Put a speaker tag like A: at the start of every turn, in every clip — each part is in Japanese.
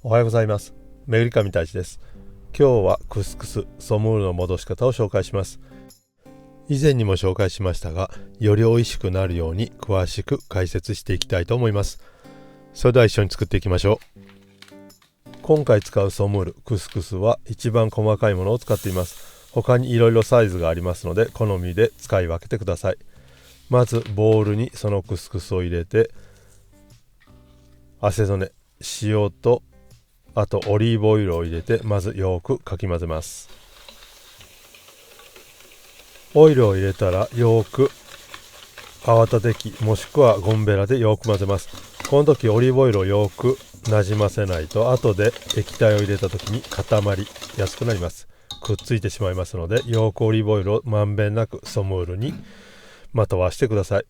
A: おはようございます。めぐりかみたいちです。今日はクスクスソムールの戻し方を紹介します。以前にも紹介しましたが、より美味しくなるように詳しく解説していきたいと思います。それでは一緒に作っていきましょう。今回使うソムールクスクスは一番細かいものを使っています。他にいろいろサイズがありますので、好みで使い分けてください。まずボウルにそのクスクスを入れて、汗染め、塩とあとオリーブオイルを入れて、まずよくかき混ぜます。オイルを入れたらよく泡立て器もしくはゴムベラでよく混ぜます。この時オリーブオイルをよくなじませないと、後で液体を入れた時に固まりやすくなります。くっついてしまいますので、よくオリーブオイルをまんべんなくソムールにまとわしてください。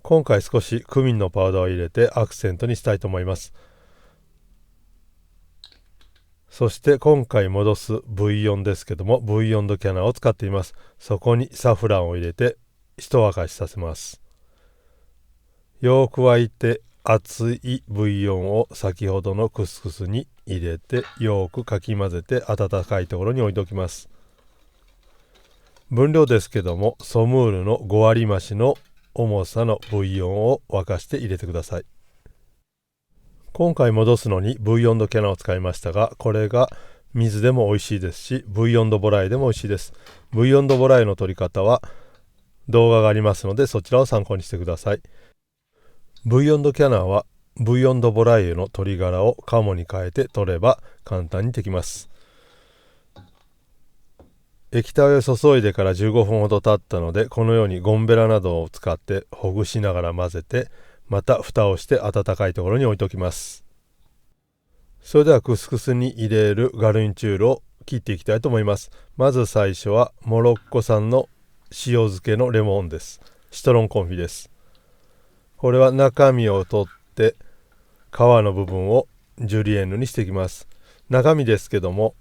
A: 今回少しクミンのパウダーを入れてアクセントにしたいと思います。そして今回戻すブイヨンですけども、ブイヨンドキャナーを使っています。そこにサフランを入れて一沸かしさせます。よく沸いて熱いブイヨンを先ほどのクスクスに入れてよくかき混ぜて、温かいところに置いておきます。分量ですけども、ソムールの5割増しの重さのブイヨンを沸かして入れてください。今回戻すのにブイヨンドキャナーを使いましたが、これが水でも美味しいですし、ブイヨンドボライでも美味しいです。ブイヨンドボライの取り方は動画がありますので、そちらを参考にしてください。ブイヨンドキャナーはブイヨンドボライの鶏ガラを鴨に変えて取れば簡単にできます。液体を注いでから15分ほど経ったので、このようにゴムベラなどを使ってほぐしながら混ぜて、また蓋をして温かいところに置いておきます。それではクスクスに入れるガルニチュールを切っていきたいと思います。まず最初はモロッコ産の塩漬けのレモンです。シトロンコンフィです。これは中身を取って皮の部分をジュリエンヌにしていきます。中身ですけども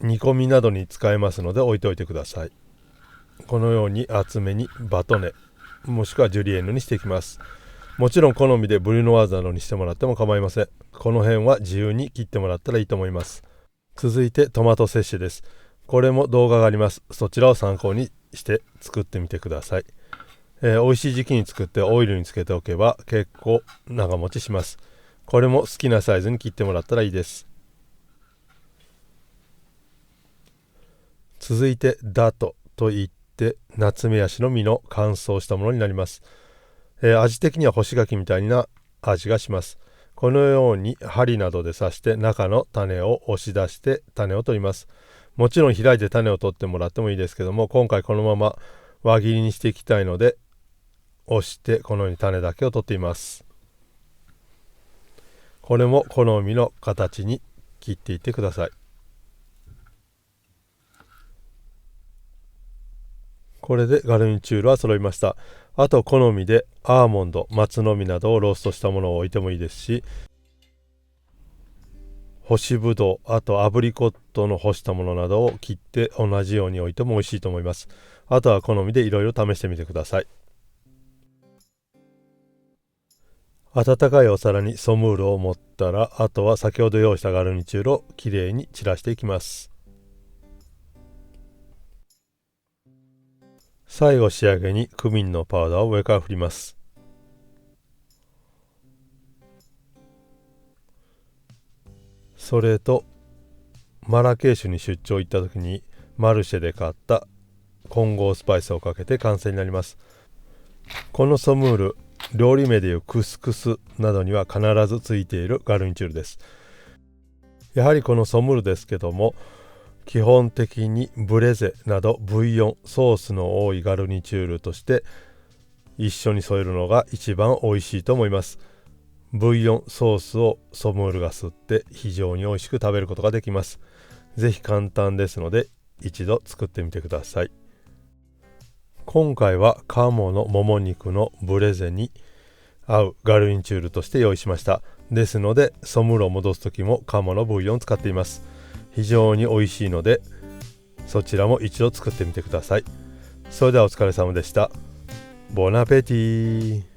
A: 煮込みなどに使えますので置いておいてください。このように厚めにバトネもしくはジュリエンヌにしていきます。もちろん好みでブリュノワーズなどにしてもらっても構いません。この辺は自由に切ってもらったらいいと思います。続いてトマト摂取です。これも動画があります。そちらを参考にして作ってみてください。美味しい時期に作ってオイルにつけておけば結構長持ちします。これも好きなサイズに切ってもらったらいいです。続いてダトといってナツメヤシの実の乾燥したものになります。味的には干し柿みたいな味がします。このように針などで刺して中の種を押し出して種を取ります。もちろん開いて種を取ってもらってもいいですけども、今回このまま輪切りにしていきたいので押してこのように種だけを取っています。これも好みの形に切っていってください。これでガルニチュールは揃いました。あと好みでアーモンド、松の実などをローストしたものを置いてもいいですし、干しぶどう、あとアブリコットの干したものなどを切って同じように置いても美味しいと思います。あとは好みでいろいろ試してみてください。温かいお皿にソムールを盛ったら、あとは先ほど用意したガルニチュールをきれいに散らしていきます。最後仕上げにクミンのパウダーを上から振ります。それとマラケーシュに出張行った時にマルシェで買った混合スパイスをかけて完成になります。このソムール、料理名でいうクスクスなどには必ずついているガルニチュールです。やはりこのソムールですけども、基本的にブレゼなどブイヨンソースの多いガルニチュールとして一緒に添えるのが一番美味しいと思います。ブイヨンソースをソムールが吸って非常に美味しく食べることができます。ぜひ簡単ですので一度作ってみてください。今回は鴨のもも肉のブレゼに合うガルニチュールとして用意しました。ですのでソムールを戻す時も鴨のブイヨンを使っています。非常に美味しいのでそちらも一度作ってみてください。それではお疲れ様でした。ボナペティ。